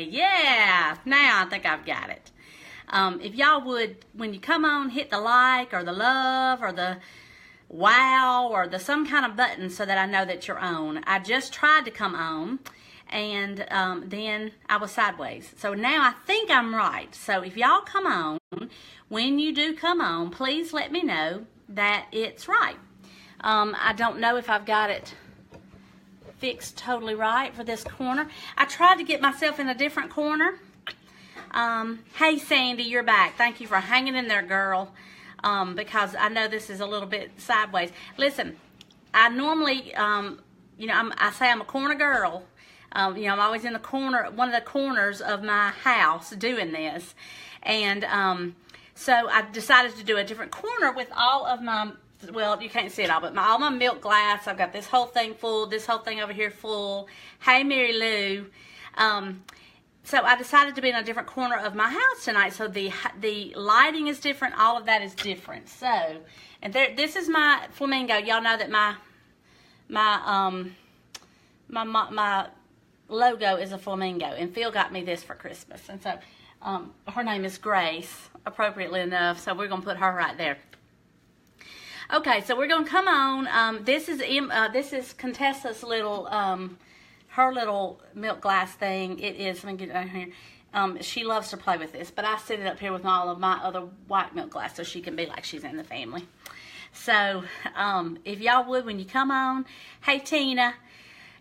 Okay, yeah, now I think I've got it. If y'all would, when you come on, hit the like or the love or the wow or the some kind of button so that I know that you're on. I just tried to come on and then I was sideways. So now I think I'm right. So if y'all come on, when you do come on, please let me know that it's right. I don't know if I've got it fixed totally right for this corner. I tried to get myself in a different corner. Hey Sandy, you're back. Thank you for hanging in there, girl. Because I know this is a little bit sideways. Listen, I normally, I say I'm a corner girl. I'm always in the corner, one of the corners of my house doing this. And so I decided to do a different corner with all of my, well, you can't see it all, but all my milk glass. I've got this whole thing full, this whole thing over here full. Hey, Mary Lou. So I decided to be in a different corner of my house tonight. So the lighting is different. All of that is different. So, and there, this is my flamingo. Y'all know that my logo is a flamingo, and Phil got me this for Christmas. And so her name is Grace, appropriately enough. So we're gonna put her right there. Okay, so we're gonna come on. This is Contessa's little her little milk glass thing. It is, let me get it out here. She loves to play with this, but I set it up here with all of my other white milk glass so she can be like she's in the family. So, if y'all would, when you come on, hey Tina.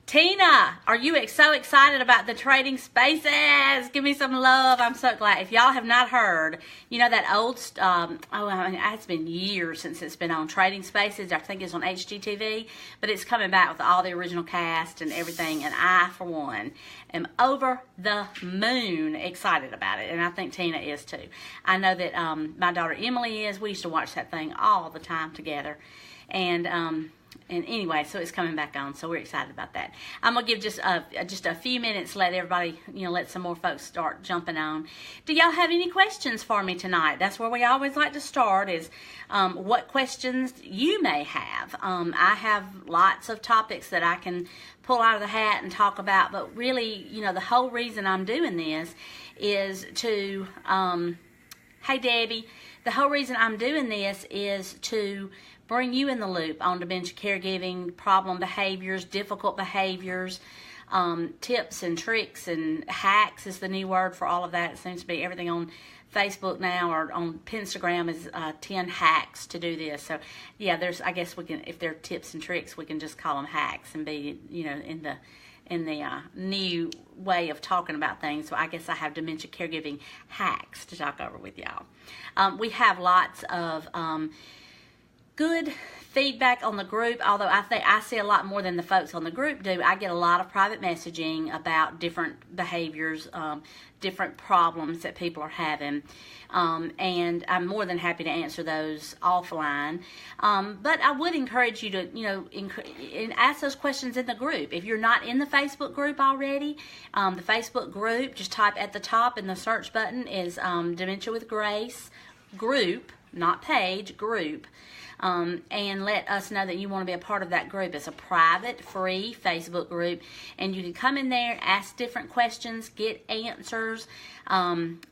Tina, are you so excited about the Trading Spaces? Give me some love. I'm so glad. If y'all have not heard, you know that old, it's been years since it's been on Trading Spaces. I think it's on HGTV, but it's coming back with all the original cast and everything. And I, for one, am over the moon excited about it. And I think Tina is too. I know that my daughter Emily is. We used to watch that thing all the time together. And anyway, so it's coming back on, so we're excited about that. I'm gonna give just a few minutes, let everybody, let some more folks start jumping on. Do y'all have any questions for me tonight? That's where we always like to start, is what questions you may have. I have lots of topics that I can pull out of the hat and talk about, but really, the whole reason I'm doing this is to, hey Debbie, the whole reason I'm doing this is to bring you in the loop on dementia caregiving, problem behaviors, difficult behaviors, tips and tricks and hacks is the new word for all of that. It seems to be everything on Facebook now or on Pinterest is 10 hacks to do this. So yeah, I guess we can, if they're tips and tricks, we can just call them hacks and be, in the new way of talking about things. So I guess I have dementia caregiving hacks to talk over with y'all. We have lots of good feedback on the group, although I think I see a lot more than the folks on the group do. I get a lot of private messaging about different behaviors, different problems that people are having, and I'm more than happy to answer those offline. But I would encourage you to, ask those questions in the group. If you're not in the Facebook group already, the Facebook group, just type at the top in the search button is Dementia with Grace group, not page, group. And let us know that you want to be a part of that group. It's a private, free Facebook group, and you can come in there, ask different questions, get answers,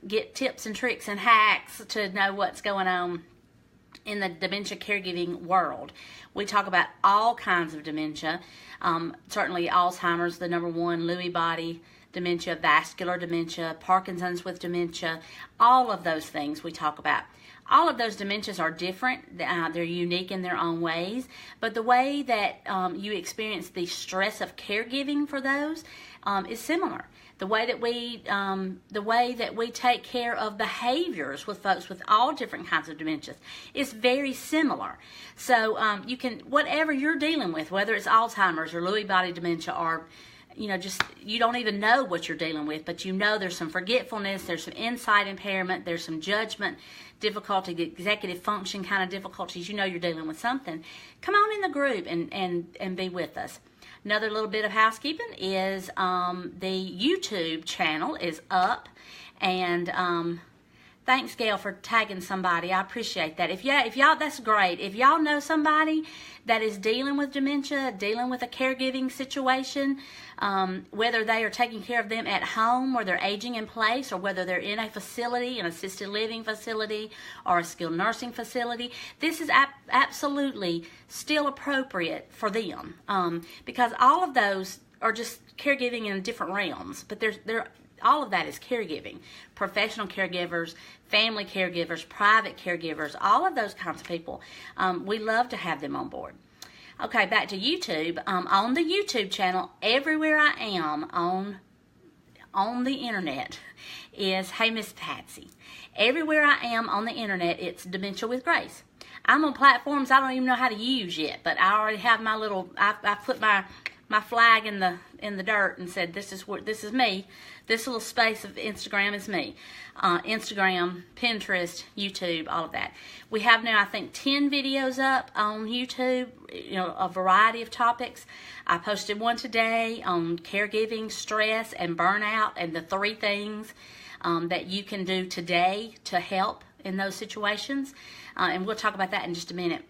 get tips and tricks and hacks to know what's going on in the dementia caregiving world. We talk about all kinds of dementia, certainly Alzheimer's, the number one, Lewy-Body dementia, vascular dementia, Parkinson's with dementia, all of those things we talk about. All of those dementias are different. They're unique in their own ways, but the way that you experience the stress of caregiving for those is similar. The way that we take care of behaviors with folks with all different kinds of dementias is very similar. So you can, whatever you're dealing with, whether it's Alzheimer's or Lewy body dementia or just you don't even know what you're dealing with, but there's some forgetfulness, there's some insight impairment, there's some judgment difficulty, executive function kind of difficulties, you're dealing with something. Come on in the group and be with us. Another little bit of housekeeping is the YouTube channel is up, and Thanks, Gail, for tagging somebody. I appreciate that. If y'all, that's great. If y'all know somebody that is dealing with dementia, dealing with a caregiving situation, whether they are taking care of them at home or they're aging in place, or whether they're in a facility, an assisted living facility or a skilled nursing facility, this is absolutely still appropriate for them, because all of those are just caregiving in different realms, but all of that is caregiving. Professional caregivers, family caregivers, private caregivers, all of those kinds of people. We love to have them on board. Okay, back to YouTube. On the YouTube channel, everywhere I am on the internet is Hey Miss Patsy. Everywhere I am on the internet, it's Dementia with Grace. I'm on platforms I don't even know how to use yet, but I already have my little, I put my flag in the dirt and said, this is me. This little space of Instagram is me. Instagram, Pinterest, YouTube, all of that. We have now, I think, 10 videos up on YouTube, a variety of topics. I posted one today on caregiving, stress, and burnout, and the 3 things that you can do today to help in those situations. And we'll talk about that in just a minute.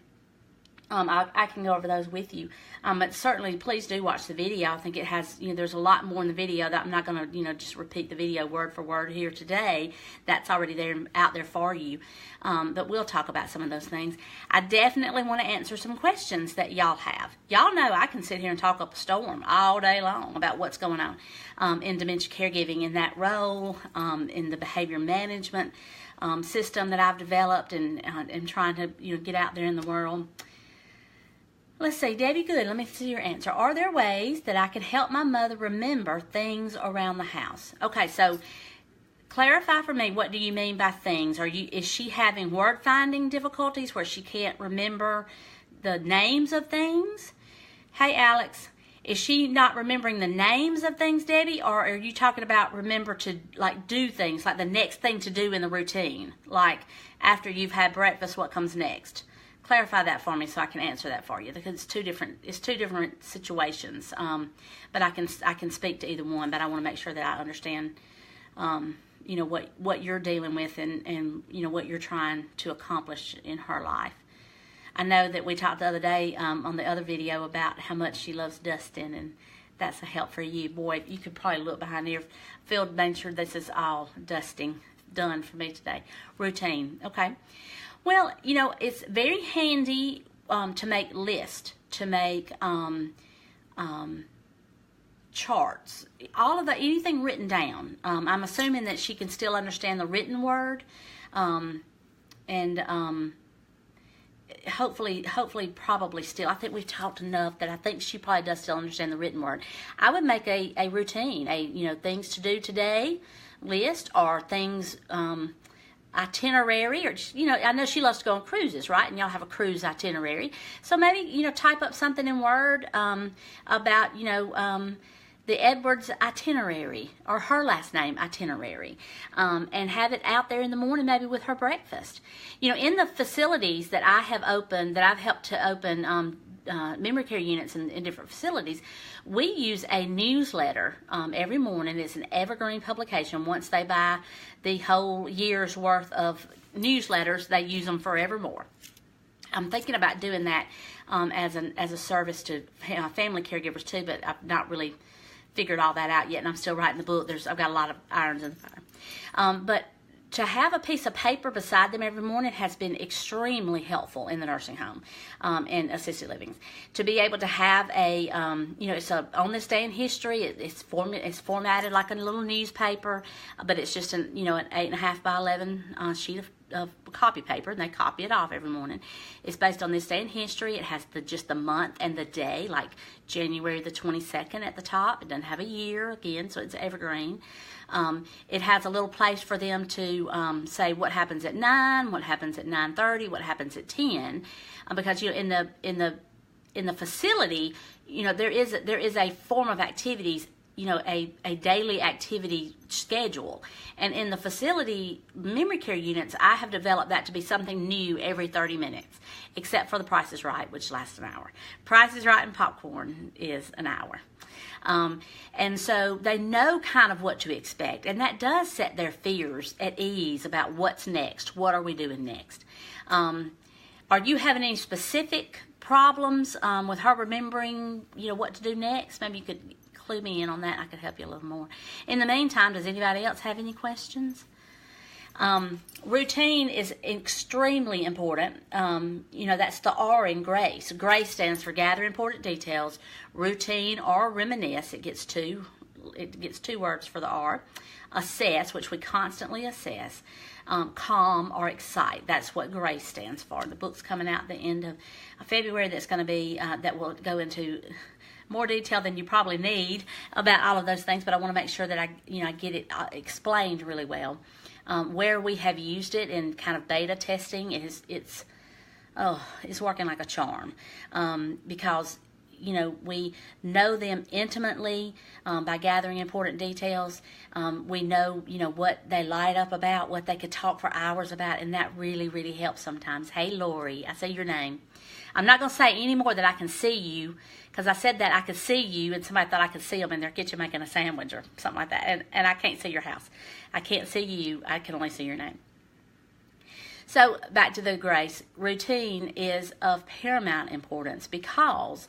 I can go over those with you, but certainly please do watch the video. I think it has, there's a lot more in the video that I'm not going to, just repeat the video word for word here today. That's already out there for you, but we'll talk about some of those things. I definitely want to answer some questions that y'all have. Y'all know I can sit here and talk up a storm all day long about what's going on in dementia caregiving, in that role, in the behavior management system that I've developed and trying to get out there in the world. Let's see, Debbie Good, let me see your answer. Are there ways that I can help my mother remember things around the house? Okay, so clarify for me, what do you mean by things? Is she having word finding difficulties where she can't remember the names of things? Hey, Alex, is she not remembering the names of things, Debbie? Or are you talking about remember to do things, like the next thing to do in the routine? Like after you've had breakfast, what comes next? Clarify that for me so I can answer that for you, because it's two different situations. But I can speak to either one, but I want to make sure that I understand what you're dealing with and what you're trying to accomplish in her life. I know that we talked the other day on the other video about how much she loves dusting, and that's a help for you. Boy, you could probably look behind here. Phil made sure this is all dusting done for me today. Routine, okay. Well, it's very handy to make lists, to make charts, all of anything written down. I'm assuming that she can still understand the written word, and hopefully, probably still. I think we've talked enough that I think she probably does still understand the written word. I would make a routine, things to do today list, or things. Itinerary, or I know she loves to go on cruises, right? And y'all have a cruise itinerary, so maybe type up something in Word about the Edwards itinerary, or her last name itinerary, and have it out there in the morning, maybe with her breakfast. In the facilities that I have opened, that I've helped to open memory care units in different facilities, we use a newsletter every morning. It's an evergreen publication. Once they buy the whole year's worth of newsletters, they use them forevermore. I'm thinking about doing that as a service to family caregivers too, but I've not really figured all that out yet, and I'm still writing the book. I've got a lot of irons in the fire. But to have a piece of paper beside them every morning has been extremely helpful in the nursing home and assisted livings. To be able to have it's on this day in history. It's formatted like a little newspaper, but it's just an 8.5 by 11 sheet of copy paper, and they copy it off every morning. It's based on this day in history. It has just the month and the day, like January the 22nd at the top. It doesn't have a year again, so it's evergreen. It has a little place for them to say what happens at 9, what happens at 9:30, what happens at 10, because in the facility, there is a form of activities a daily activity schedule. And in the facility memory care units, I have developed that to be something new every 30 minutes, except for the Price is Right, which lasts an hour. Price is Right and popcorn is an hour. And so they know kind of what to expect, and that does set their fears at ease about what's next. What are we doing next? Are you having any specific problems with her remembering, what to do next? Maybe you could clue me in on that. I could help you a little more. In the meantime, does anybody else have any questions? Routine is extremely important. That's the R in GRACE. GRACE stands for Gather Important Details. Routine or reminisce. It gets two words for the R. Assess, which we constantly assess. Calm or excite. That's what GRACE stands for. The book's coming out at the end of February. That's going to be that will go into more detail than you probably need about all of those things. But I want to make sure that I get it explained really well. Where we have used it in kind of beta testing, it's working like a charm, because we know them intimately by gathering important details. We know what they light up about, what they could talk for hours about, and that really, really helps sometimes. Hey, Lori, I say your name. I'm not going to say any more that I can see you, because I said that I could see you, and somebody thought I could see them in their kitchen making a sandwich or something like that, and I can't see your house. I can't see you. I can only see your name. So back to the GRACE. Routine is of paramount importance because,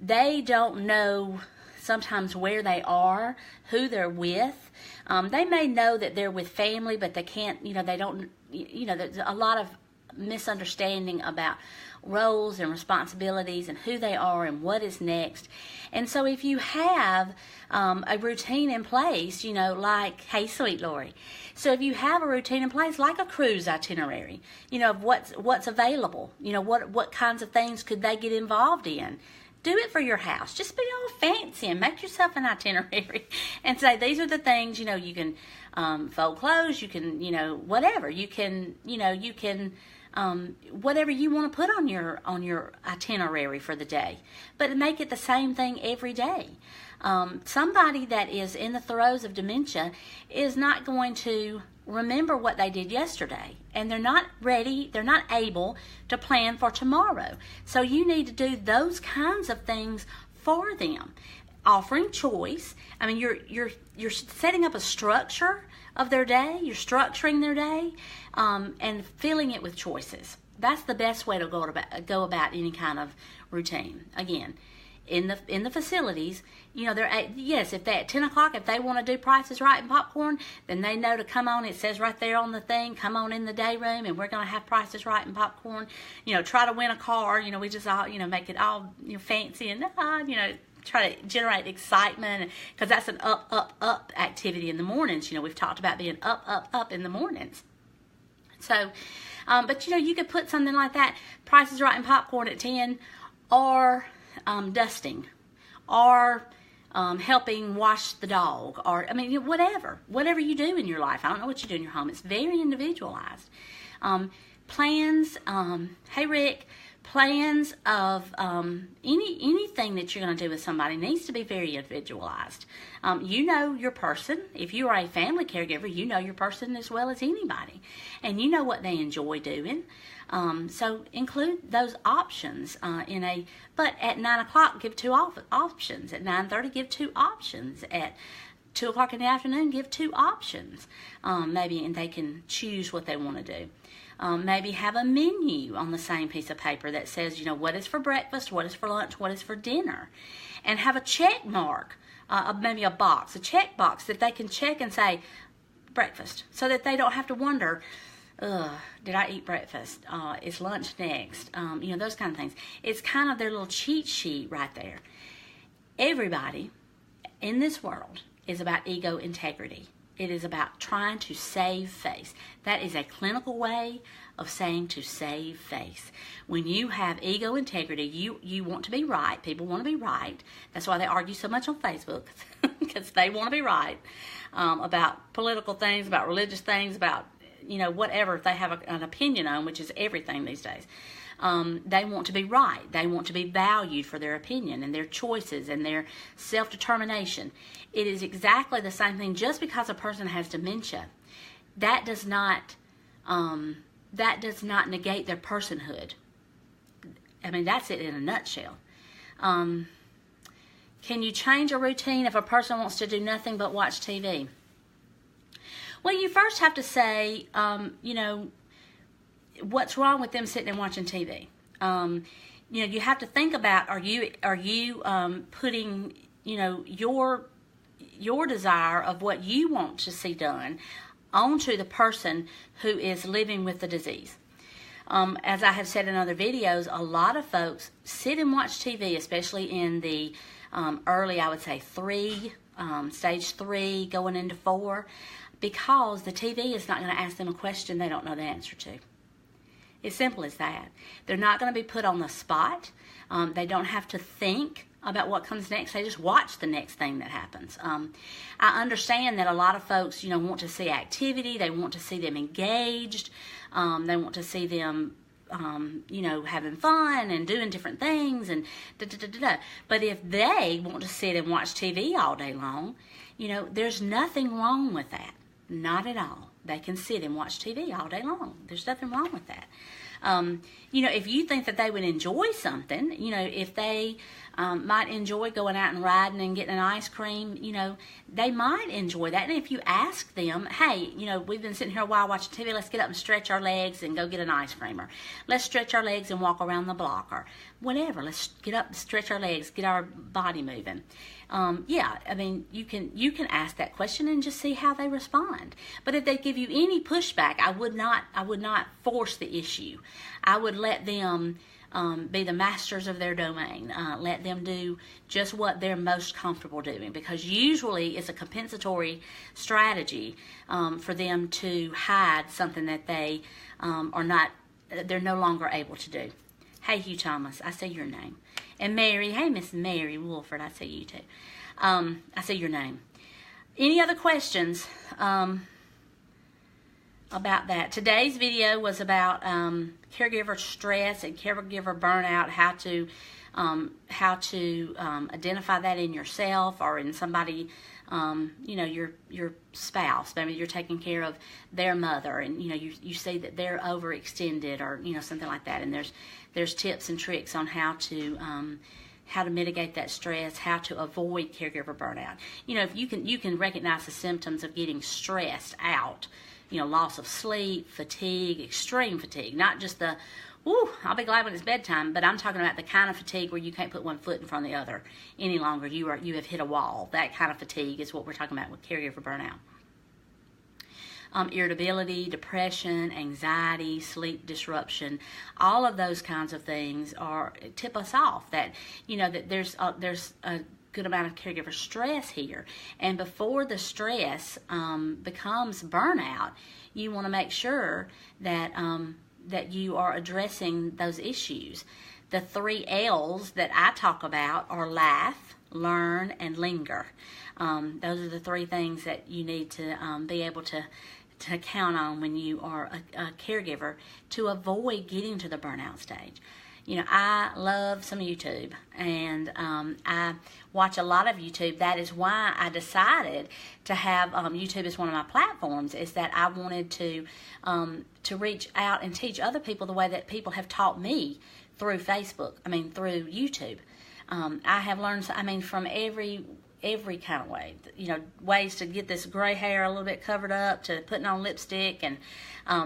they don't know sometimes where they are, who they're with. They may know that they're with family, but they can't, they don't, there's a lot of misunderstanding about roles and responsibilities and who they are and what is next. And so if you have a routine in place, like, hey, sweet Lori. So if you have a routine in place, like a cruise itinerary, of what's available, what kinds of things could they get involved in? Do it for your house. Just be all fancy and make yourself an itinerary and say, these are the things, you can fold clothes, you can, whatever. You can, whatever you want to put on your itinerary for the day, but make it the same thing every day. Somebody that is in the throes of dementia is not going to remember what they did yesterday, and they're not ready, they're not able to plan for tomorrow. So you need to do those kinds of things for them, offering choice. I mean, you're setting up a structure of their day, you're structuring their day, and filling it with choices. That's the best way to go about any kind of routine. Again, in the facilities, if they at 10 o'clock, if they want to do Price is Right and popcorn, then they know to come on. It says right there on the thing, come on in the day room, and we're going to have Price is Right and popcorn. Try to win a car. We just all, make it all fancy and try to generate excitement, because that's an up activity in the mornings. We've talked about being up in the mornings. So, but you could put something like that, Price is Right and popcorn at 10, or dusting, or helping wash the dog, or whatever you do in your life. I don't know what you do in your home. It's very individualized. Plans, hey Rick, plans of anything that you're going to do with somebody needs to be very individualized. Your person. If you are a family caregiver, you know your person as well as anybody, and you know what they enjoy doing. So include those options but at 9 o'clock, give 2 options. At 9:30, give 2 options. At 2 o'clock in the afternoon, give 2 options. Maybe, and they can choose what they want to do. Maybe have a menu on the same piece of paper that says, what is for breakfast, what is for lunch, what is for dinner. And have a check mark, maybe a check box that they can check and say, breakfast, so that they don't have to wonder, did I eat breakfast? Is lunch next? Those kind of things. It's kind of their little cheat sheet right there. Everybody in this world is about ego integrity. It is about trying to save face. That is a clinical way of saying to save face. When you have ego integrity, you want to be right. People want to be right. That's why they argue so much on Facebook, because they want to be right about political things, about religious things, about whatever they have an opinion on, which is everything these days. They want to be right. They want to be valued for their opinion and their choices and their self-determination. It is exactly the same thing. Just because a person has dementia, that does not negate their personhood. I mean, that's it in a nutshell. Can you change a routine if a person wants to do nothing but watch TV? Well, you first have to say, what's wrong with them sitting and watching TV? You have to think about, are you putting, your desire of what you want to see done onto the person who is living with the disease? As I have said in other videos, a lot of folks sit and watch TV, especially in the early, I would say, stage 3, going into 4, because the TV is not going to ask them a question they don't know the answer to. It's simple as that. They're not going to be put on the spot. They don't have to think about what comes next. They just watch the next thing that happens. I understand that a lot of folks, want to see activity. They want to see them engaged. They want to see them, having fun and doing different things and da-da-da-da-da. But if they want to sit and watch TV all day long, there's nothing wrong with that. Not at all. They can sit and watch TV all day long. There's nothing wrong with that. If you think that they would enjoy something, if they might enjoy going out and riding and getting an ice cream, they might enjoy that. And if you ask them, hey, we've been sitting here a while watching TV, let's get up and stretch our legs and go get an ice cream, or let's stretch our legs and walk around the block, or whatever. Let's get up and stretch our legs, get our body moving. You can ask that question and just see how they respond. But if they give you any pushback, I would not force the issue. I would let them be the masters of their domain. Let them do just what they're most comfortable doing, because usually it's a compensatory strategy for them to hide something that they they're no longer able to do. Hey, Hugh Thomas, I see your name. And Mary, hey, Miss Mary Wolford, I see you too. I see your name. Any other questions about that? Today's video was about caregiver stress and caregiver burnout, how to identify that in yourself or in somebody, your spouse. Maybe you're taking care of their mother, and you see that they're overextended, or something like that. And there's tips and tricks on how to mitigate that stress, how to avoid caregiver burnout. If you can recognize the symptoms of getting stressed out. Loss of sleep, fatigue, extreme fatigue, not just the, I'll be glad when it's bedtime, but I'm talking about the kind of fatigue where you can't put one foot in front of the other any longer. You have hit a wall. That kind of fatigue is what we're talking about with caregiver burnout. Irritability, depression, anxiety, sleep disruption, all of those kinds of things tip us off that, that there's a good amount of caregiver stress here. And before the stress becomes burnout, you want to make sure that that you are addressing those issues. The 3 L's that I talk about are laugh, learn, and linger. Those are the 3 things that you need to be able to count on when you are a caregiver to avoid getting to the burnout stage. I love some YouTube, and I watch a lot of YouTube. That is why I decided to have YouTube as one of my platforms, is that I wanted to reach out and teach other people the way that people have taught me through through YouTube. I have learned, from every kind of way, ways to get this gray hair a little bit covered up, to putting on lipstick, and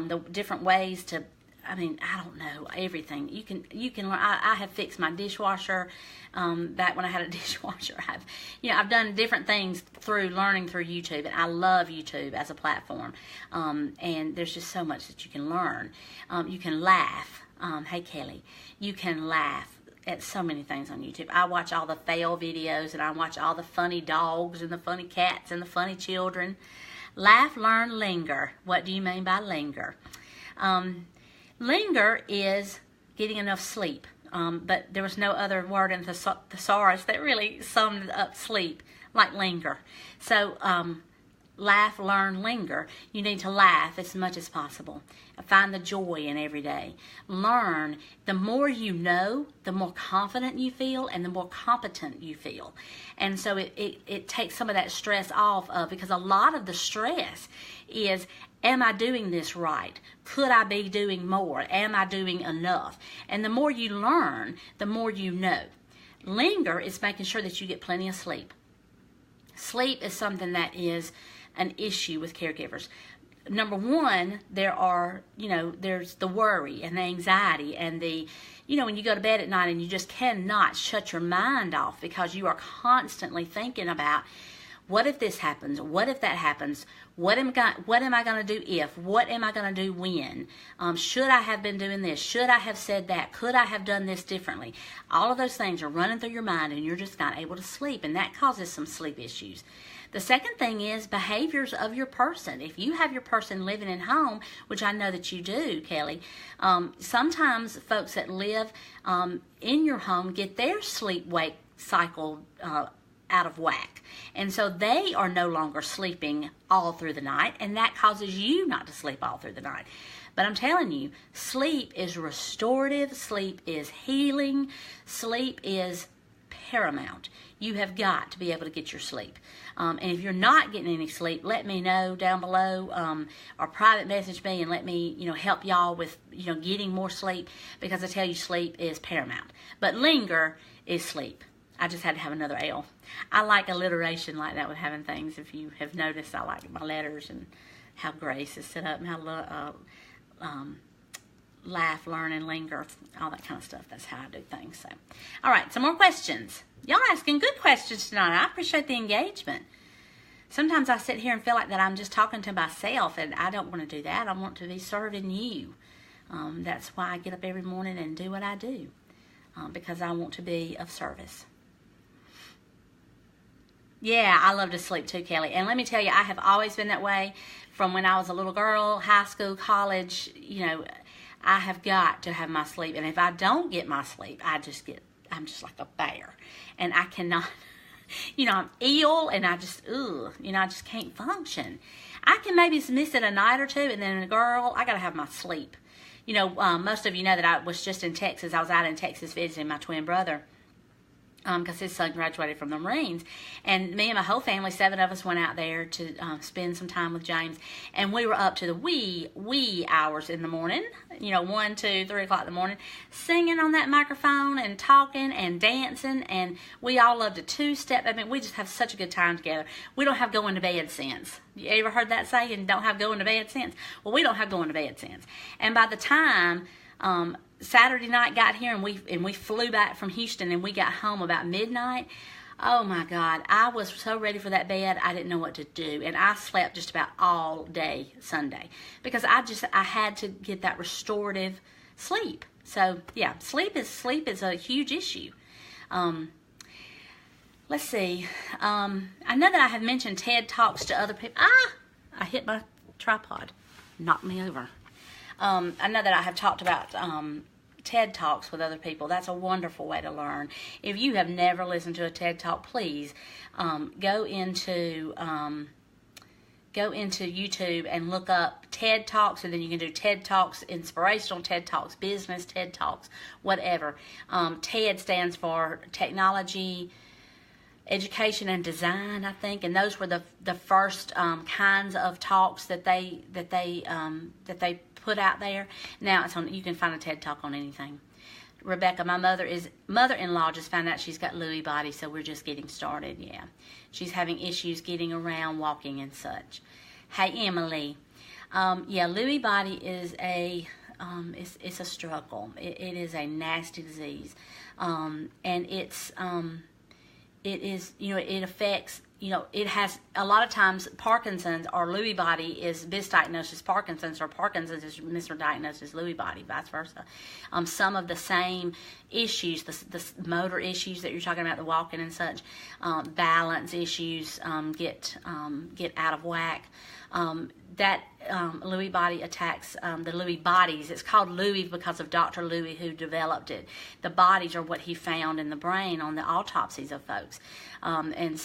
the different ways to, I don't know, everything. You can learn. I have fixed my dishwasher back when I had a dishwasher. I've done different things through learning through YouTube, and I love YouTube as a platform. And there's just so much that you can learn. You can laugh. Hey, Kelly. You can laugh at so many things on YouTube. I watch all the fail videos, and I watch all the funny dogs and the funny cats and the funny children. Laugh, learn, linger. What do you mean by linger? Linger is getting enough sleep, but there was no other word in the thesaurus that really summed up sleep like linger. So laugh, learn, linger. You need to laugh as much as possible. Find the joy in every day. Learn. The more you know, the more confident you feel and the more competent you feel. And so it takes some of that stress off of, because a lot of the stress is, am I doing this right? Could I be doing more? Am I doing enough? And the more you learn, the more you know. Linger is making sure that you get plenty of sleep. Sleep is something that is an issue with caregivers. Number one, there's the worry and the anxiety and when you go to bed at night and you just cannot shut your mind off because you are constantly thinking about, what if this happens? What if that happens? What am I going to do if? What am I going to do when? Should I have been doing this? Should I have said that? Could I have done this differently? All of those things are running through your mind and you're just not able to sleep, and that causes some sleep issues. The second thing is behaviors of your person. If you have your person living at home, which I know that you do, Kelly, sometimes folks that live in your home get their sleep-wake cycle out of whack. And so they are no longer sleeping all through the night, and that causes you not to sleep all through the night. But I'm telling you, sleep is restorative, sleep is healing, sleep is paramount. You have got to be able to get your sleep. And if you're not getting any sleep, let me know down below, or private message me and let me, help y'all with, getting more sleep, because I tell you, sleep is paramount. But linger is sleep. I just had to have another L. I like alliteration like that with having things. If you have noticed, I like my letters and how Grace is set up and how laugh, learn, and linger, all that kind of stuff. That's how I do things. So, all right, some more questions. Y'all asking good questions tonight. I appreciate the engagement. Sometimes I sit here and feel like that I'm just talking to myself, and I don't want to do that. I want to be serving you. That's why I get up every morning and do what I do, because I want to be of service. Yeah, I love to sleep too, Kelly. And let me tell you, I have always been that way from when I was a little girl, high school, college. I have got to have my sleep. And if I don't get my sleep, I'm just like a bear. And I cannot, I'm ill and I just can't function. I can maybe miss it a night or two, and then, girl, I got to have my sleep. Most of you know that I was just in Texas. I was out in Texas visiting my twin brother, because his son graduated from the Marines, and me and my whole family, 7 of us, went out there to spend some time with James, and we were up to the wee hours in the morning, 1, 2, 3 o'clock in the morning, singing on that microphone and talking and dancing, and we all love to two-step. I mean, we just have such a good time together. We don't have going to bed sense. You ever heard that saying, don't have going to bed sense? Well, we don't have going to bed sense. And by the time Saturday night got here and we flew back from Houston and we got home about midnight, oh my God, I was so ready for that bed, I didn't know what to do. And I slept just about all day Sunday because I had to get that restorative sleep. So yeah, sleep is a huge issue. Let's see. I know that I have mentioned TED Talks to other people. I hit my tripod, knocked me over. I know that I have talked about TED Talks with other people. That's a wonderful way to learn. If you have never listened to a TED Talk, please go into YouTube and look up TED Talks, and then you can do TED Talks, inspirational TED Talks, business TED Talks, whatever. TED stands for Technology, Education, and Design, I think, and those were the first kinds of talks that they put out there. Now it's on. You can find a TED Talk on anything. Rebecca, my mother-in-law just found out she's got Lewy-Body, so we're just getting started. Yeah, she's having issues getting around, walking, and such. Hey, Emily. Yeah, Lewy-Body is it's a struggle. It is a nasty disease, and it is, it affects, it has, a lot of times Parkinson's or Lewy body is misdiagnosed as Parkinson's, or Parkinson's is misdiagnosed as Lewy body, vice versa. Some of the same issues, the motor issues that you're talking about, the walking and such, balance issues get out of whack. That Lewy-Body attacks the Lewy bodies. It's called Lewy because of Dr. Lewy, who developed it. The bodies are what he found in the brain on the autopsies of folks. And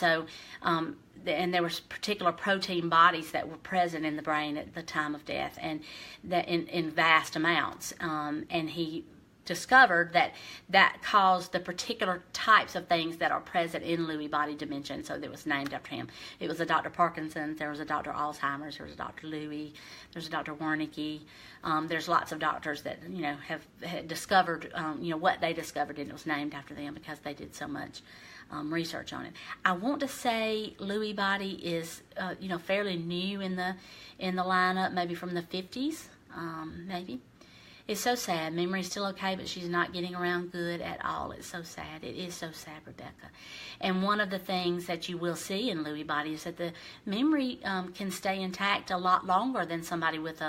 there were particular protein bodies that were present in the brain at the time of death, and that in vast amounts. And he discovered that caused the particular types of things that are present in Lewy body dementia, and so it was named after him. It was a Dr. Parkinson's, there was a Dr. Alzheimer's, there was a Dr. Lewy, there's a Dr. Wernicke. There's lots of doctors that have discovered what they discovered, and it was named after them because they did so much research on it. I want to say Lewy body is fairly new in the lineup, maybe from the 50s, maybe. It's so sad. Memory's still okay, but she's not getting around good at all. It's so sad. It is so sad, Rebecca. And one of the things that you will see in Lewy body is that the memory can stay intact a lot longer than somebody with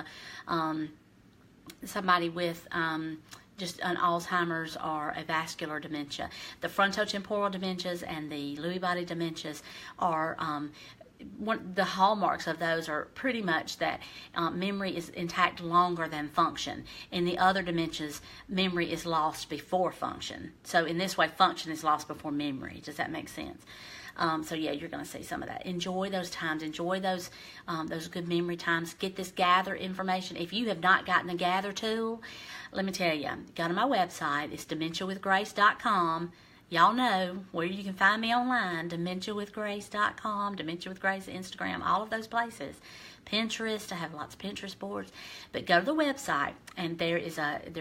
just an Alzheimer's or a vascular dementia. The frontal-temporal dementias and the Lewy body dementias are the hallmarks of those are pretty much that memory is intact longer than function. In the other dementias, memory is lost before function. So in this way, function is lost before memory. Does that make sense? So yeah, you're going to see some of that. Enjoy those times. Enjoy those good memory times. Get this gather information. If you have not gotten the gather tool, let me tell you, go to my website. It's dementiawithgrace.com. Y'all know where you can find me online, dementiawithgrace.com, Dementia with Grace, Instagram, all of those places. Pinterest, I have lots of Pinterest boards. But go to the website, and there's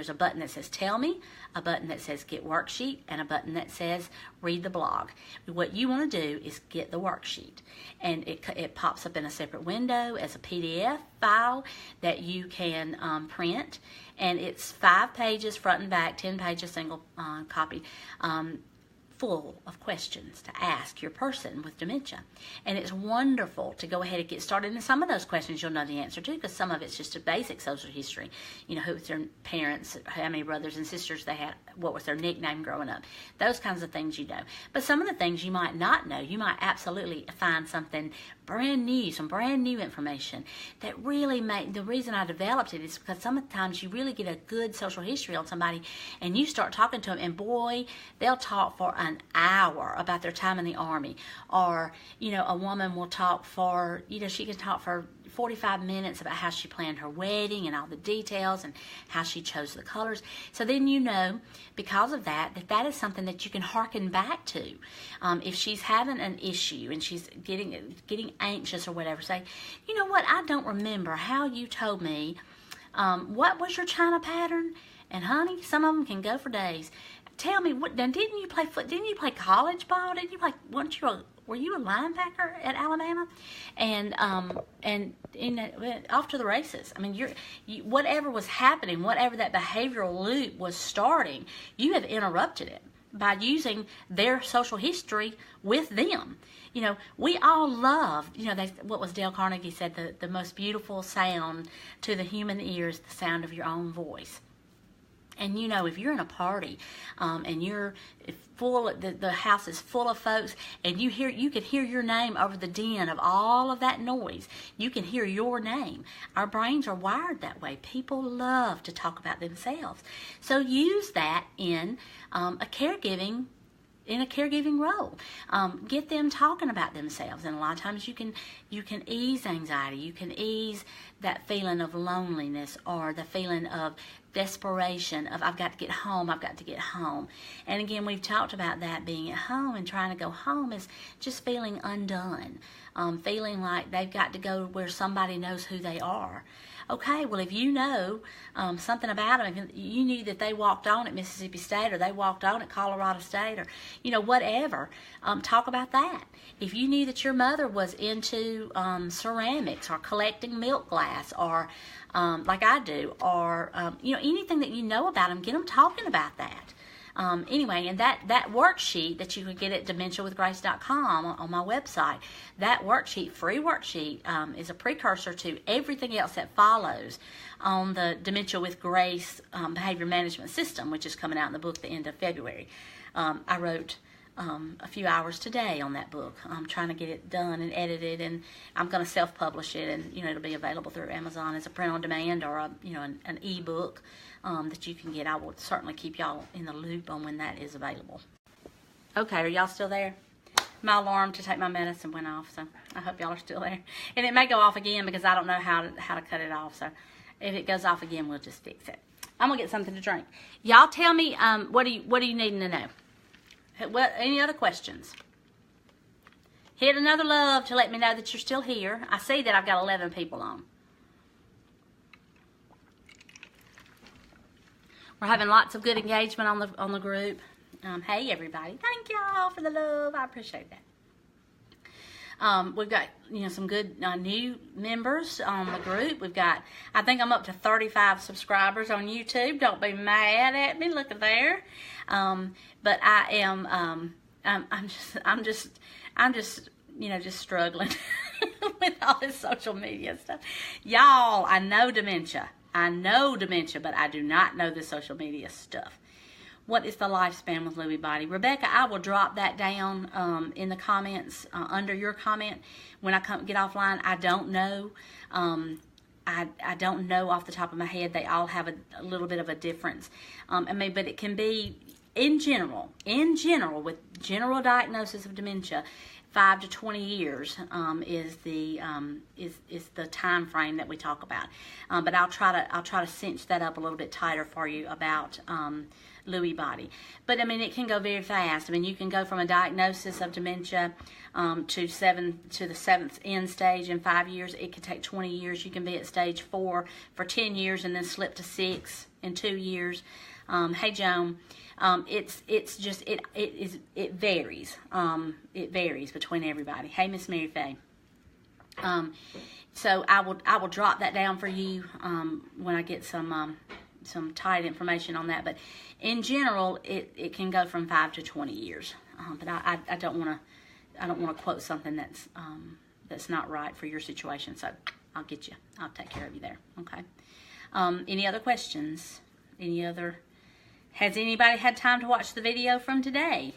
a button that says Tell Me, a button that says Get Worksheet, and a button that says Read the Blog. What you want to do is get the worksheet, and it pops up in a separate window as a PDF file that you can print, and it's 5 pages front and back, 10 pages single copy, full of questions to ask your person with dementia. And it's wonderful to go ahead and get started. And some of those questions you'll know the answer to, because some of it's just a basic social history. Who was their parents, how many brothers and sisters they had, what was their nickname growing up. Those kinds of things you know. But some of the things you might not know, you might absolutely find something brand new, some brand new information that really the reason I developed it is because sometimes you really get a good social history on somebody, and you start talking to them, and boy, they'll talk for an hour about their time in the Army. Or a woman will talk for she can talk for 45 minutes about how she planned her wedding and all the details and how she chose the colors. So then because of that is something that you can hearken back to. If she's having an issue and she's getting anxious or whatever, say, you know what, I don't remember how you told me, what was your China pattern? And honey, some of them can go for days. Tell me, didn't you play didn't you play college ball? Didn't you play, were you a linebacker at Alabama? And off to the races. I mean, whatever was happening, whatever that behavioral loop was starting, you have interrupted it by using their social history with them. We all love, what was Dale Carnegie said, the most beautiful sound to the human ear is the sound of your own voice. And if you're in a party and you're full, the house is full of folks, and you can hear your name over the din of all of that noise. You can hear your name. Our brains are wired that way. People love to talk about themselves. So use that in a caregiving role. Get them talking about themselves, and a lot of times you can ease anxiety. You can ease that feeling of loneliness or the feeling of desperation of I've got to get home. And again, we've talked about that being at home and trying to go home is just feeling undone, feeling like they've got to go where somebody knows who they are. Okay, well, if you know something about them, if you knew that they walked on at Mississippi State or they walked on at Colorado State or, whatever, talk about that. If you knew that your mother was into ceramics or collecting milk glass or like I do, or, anything that you know about them, get them talking about that. Anyway, and that worksheet that you can get at dementiawithgrace.com on my website, that worksheet, free worksheet, is a precursor to everything else that follows on the Dementia with Grace behavior management system, which is coming out in the book at the end of February. I wrote a few hours today on that book. I'm trying to get it done and edited, and I'm going to self-publish it, and it'll be available through Amazon as a print-on-demand or an e-book that you can get. I will certainly keep y'all in the loop on when that is available. Okay, are y'all still there? My alarm to take my medicine went off, so I hope y'all are still there. And it may go off again because I don't know how to cut it off. So if it goes off again, we'll just fix it. I'm gonna get something to drink. Y'all tell me what are you needing to know? Any other questions? Hit another love to let me know that you're still here. I see that I've got 11 people on. We're having lots of good engagement on the group. Hey everybody, thank y'all for the love. I appreciate that. We've got some good new members on the group. We've got, I think I'm up to 35 subscribers on YouTube. Don't be mad at me. Look at there. But I am I'm just struggling with all this social media stuff. Y'all, I know dementia, but I do not know the social media stuff. What is the lifespan with Lewy-Body? Rebecca, I will drop that down in the comments under your comment when I get offline. I don't know. I don't know off the top of my head. They all have a little bit of a difference. But it can be, in general, with general diagnosis of dementia, 5 to 20 years is the time frame that we talk about. But I'll try to cinch that up a little bit tighter for you about Lewy-Body. But I mean, it can go very fast. I mean, you can go from a diagnosis of dementia to the 7th end stage in 5 years. It could take 20 years. You can be at stage 4 for 10 years and then slip to 6 in 2 years. Hey Joan, it varies. It varies between everybody. Hey Miss Mary Faye. So I will drop that down for you when I get some tight information on that. But in general, it can go from 5 to 20 years. But I don't want to quote something that's not right for your situation. So I'll get you. I'll take care of you there. Okay. Any other questions? Has anybody had time to watch the video from today?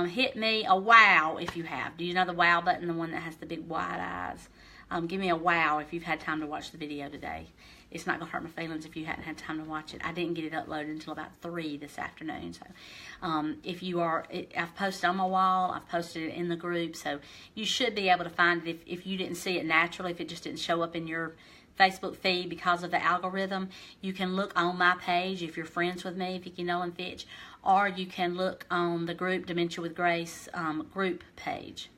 Hit me a wow if you have. Do you know the wow button, the one that has the big wide eyes? Give me a wow if you've had time to watch the video today. It's not going to hurt my feelings if you hadn't had time to watch it. I didn't get it uploaded until about 3 this afternoon. So if you are, I've posted on my wall. I've posted it in the group. So you should be able to find it if you didn't see it naturally, if it just didn't show up in your Facebook feed because of the algorithm. You can look on my page if you're friends with me, Vicki Nolan Fitch, or you can look on the group Dementia with Grace group page.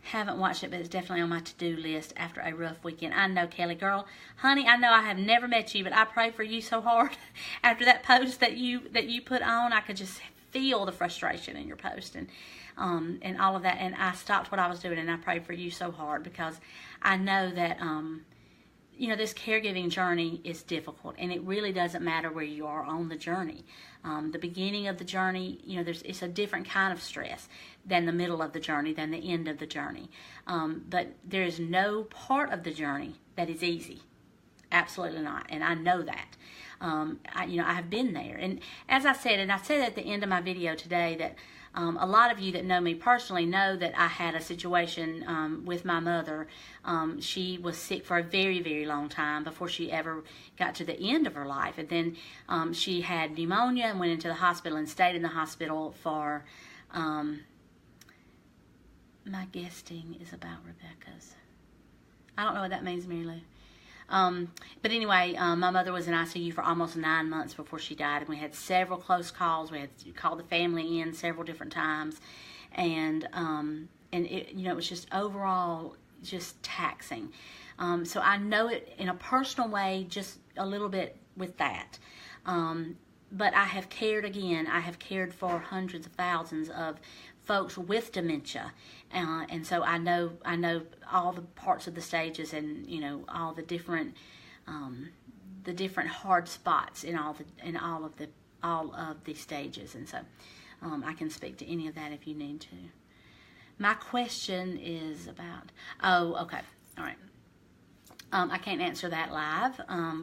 Haven't watched it, but it's definitely on my to-do list after a rough weekend. I know, Kelly girl. Honey, I know I have never met you, but I pray for you so hard. After that post that you put on, I could just feel the frustration in your post and all of that. And I stopped what I was doing and I prayed for you so hard because I know that this caregiving journey is difficult, and it really doesn't matter where you are on the journey. The beginning of the journey, it's a different kind of stress than the middle of the journey, than the end of the journey. But there is no part of the journey that is easy. Absolutely not, and I know that. I have been there, and as I said, and I said at the end of my video today that a lot of you that know me personally know that I had a situation with my mother. She was sick for a very, very long time before she ever got to the end of her life. And then she had pneumonia and went into the hospital and stayed in the hospital for, my guesting is about Rebecca's. I don't know what that means, Mary Lou. But anyway, my mother was in ICU for almost 9 months before she died, and we had several close calls. We had called the family in several different times, and it, it was just overall just taxing. So I know it in a personal way, just a little bit with that. But I have cared again. I have cared for hundreds of thousands of folks with dementia, and so I know all the parts of the stages, and all the different hard spots in all of the stages, and so I can speak to any of that if you need to. My question is about okay, all right. I can't answer that live.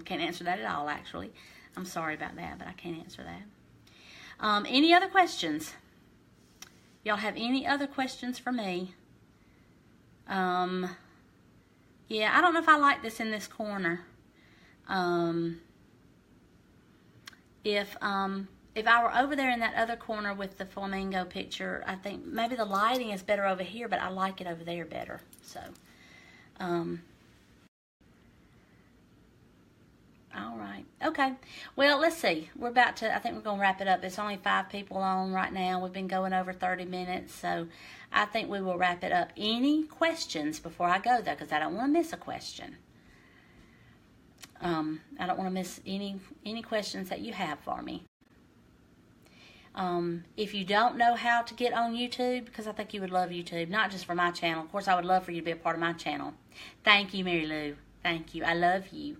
Can't answer that at all, actually. I'm sorry about that, but I can't answer that. Any other questions? y'all have any other questions for me? Yeah, I don't know if I like this in this corner. If I were over there in that other corner with the flamingo picture, I think maybe the lighting is better over here, but I like it over there better. So, all right. Okay. Well, let's see. We're about to, I think we're going to wrap it up. It's only 5 people on right now. We've been going over 30 minutes, so I think we will wrap it up. Any questions before I go, though, because I don't want to miss a question. I don't want to miss any questions that you have for me. If you don't know how to get on YouTube, because I think you would love YouTube, not just for my channel. Of course, I would love for you to be a part of my channel. Thank you, Mary Lou. Thank you. I love you.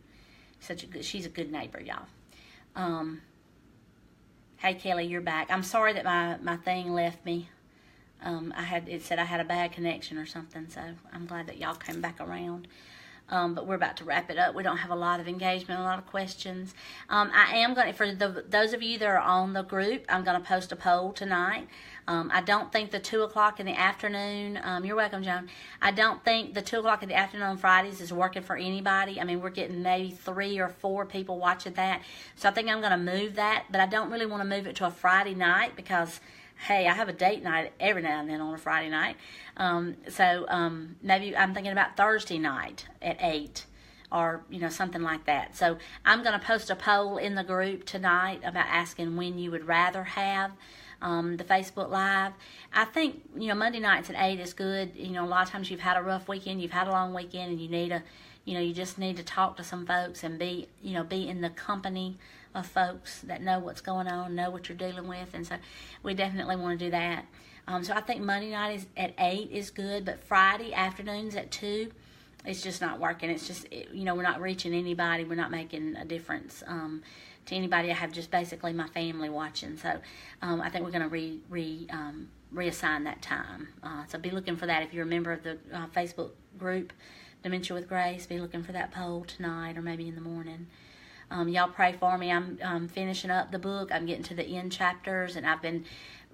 She's a good neighbor, y'all. Hey, Kelly, you're back. I'm sorry that my thing left me. It said I had a bad connection or something, so I'm glad that y'all came back around. But we're about to wrap it up. We don't have a lot of engagement, a lot of questions. I am going to, for those of you that are on the group, I'm going to post a poll tonight. I don't think the 2 o'clock in the afternoon, you're welcome, Joan. I don't think the 2 o'clock in the afternoon on Fridays is working for anybody. I mean, we're getting maybe 3 or 4 people watching that. So I think I'm going to move that, but I don't really want to move it to a Friday night because, hey, I have a date night every now and then on a Friday night. Maybe I'm thinking about Thursday night at 8 or, something like that. So I'm going to post a poll in the group tonight about asking when you would rather have the Facebook Live. I think, Monday nights at 8 is good. A lot of times you've had a rough weekend, you've had a long weekend, and you just need to talk to some folks and be in the company of folks that know what's going on, know what you're dealing with, and so we definitely want to do that. So I think Monday night at 8 is good, but Friday afternoons at 2, it's just not working. It's just, we're not reaching anybody. We're not making a difference to anybody. I have just basically my family watching. So I think we're going to reassign that time. So be looking for that. If you're a member of the Facebook group, Dementia with Grace, be looking for that poll tonight or maybe in the morning. Y'all pray for me. I'm finishing up the book. I'm getting to the end chapters, and I've been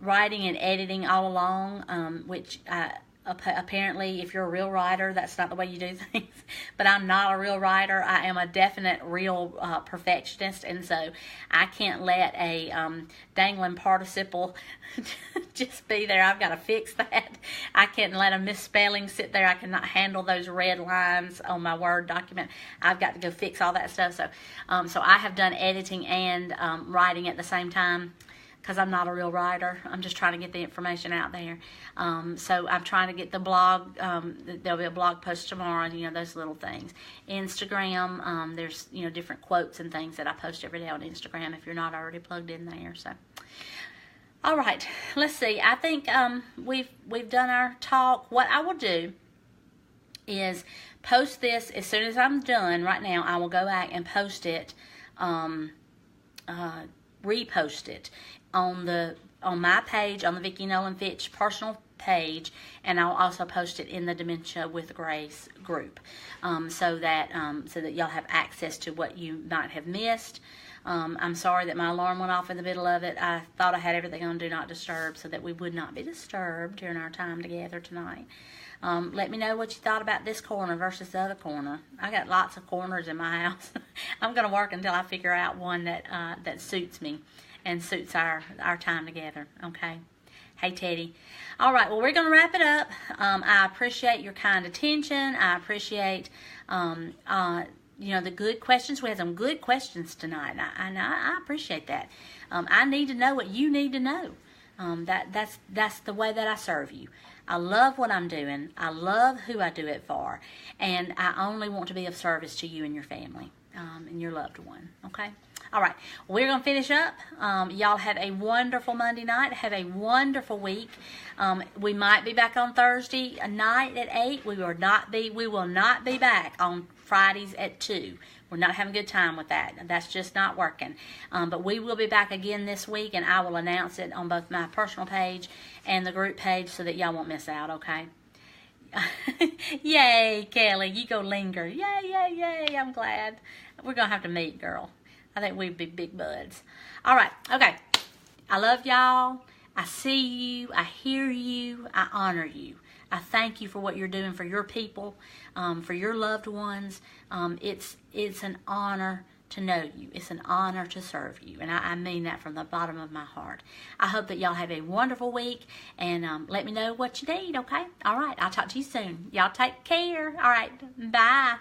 writing and editing all along, which apparently, if you're a real writer, that's not the way you do things. But I'm not a real writer. I am a definite real perfectionist, and so I can't let a dangling participle just be there. I've got to fix that. I can't let a misspelling sit there. I cannot handle those red lines on my Word document. I've got to go fix all that stuff. So I have done editing and writing at the same time, because I'm not a real writer. I'm just trying to get the information out there. So I'm trying to get the blog. There'll be a blog post tomorrow, those little things. Instagram, there's, different quotes and things that I post every day on Instagram if you're not already plugged in there. So, all right, let's see. I think we've done our talk. What I will do is post this as soon as I'm done right now. I will go back and post it, repost it on my page, on the Vicki Nolan Fitch personal page, and I'll also post it in the Dementia with Grace group, so that y'all have access to what you might have missed. I'm sorry that my alarm went off in the middle of it. I thought I had everything on Do Not Disturb so that we would not be disturbed during our time together tonight. Let me know what you thought about this corner versus the other corner. I got lots of corners in my house. I'm going to work until I figure out one that suits me and suits our time together, okay? Hey, Teddy. All right, well, we're going to wrap it up. I appreciate your kind attention. I appreciate, the good questions. We had some good questions tonight, and I appreciate that. I need to know what you need to know. That's the way that I serve you. I love what I'm doing. I love who I do it for. And I only want to be of service to you and your family and your loved one. Okay? All right. We're going to finish up. Y'all have a wonderful Monday night. Have a wonderful week. We might be back on Thursday night at 8. We will not be back on Fridays at 2. We're not having a good time with that. That's just not working. But we will be back again this week, and I will announce it on both my personal page and the group page so that y'all won't miss out, okay? Yay, Kelly. You go Linger. Yay, yay, yay. I'm glad. We're going to have to meet, girl. I think we'd be big buds. All right. Okay. I love y'all. I see you, I hear you, I honor you. I thank you for what you're doing for your people, for your loved ones. It's an honor to know you. It's an honor to serve you. And I mean that from the bottom of my heart. I hope that y'all have a wonderful week, and let me know what you need, okay? All right, I'll talk to you soon. Y'all take care. All right, bye.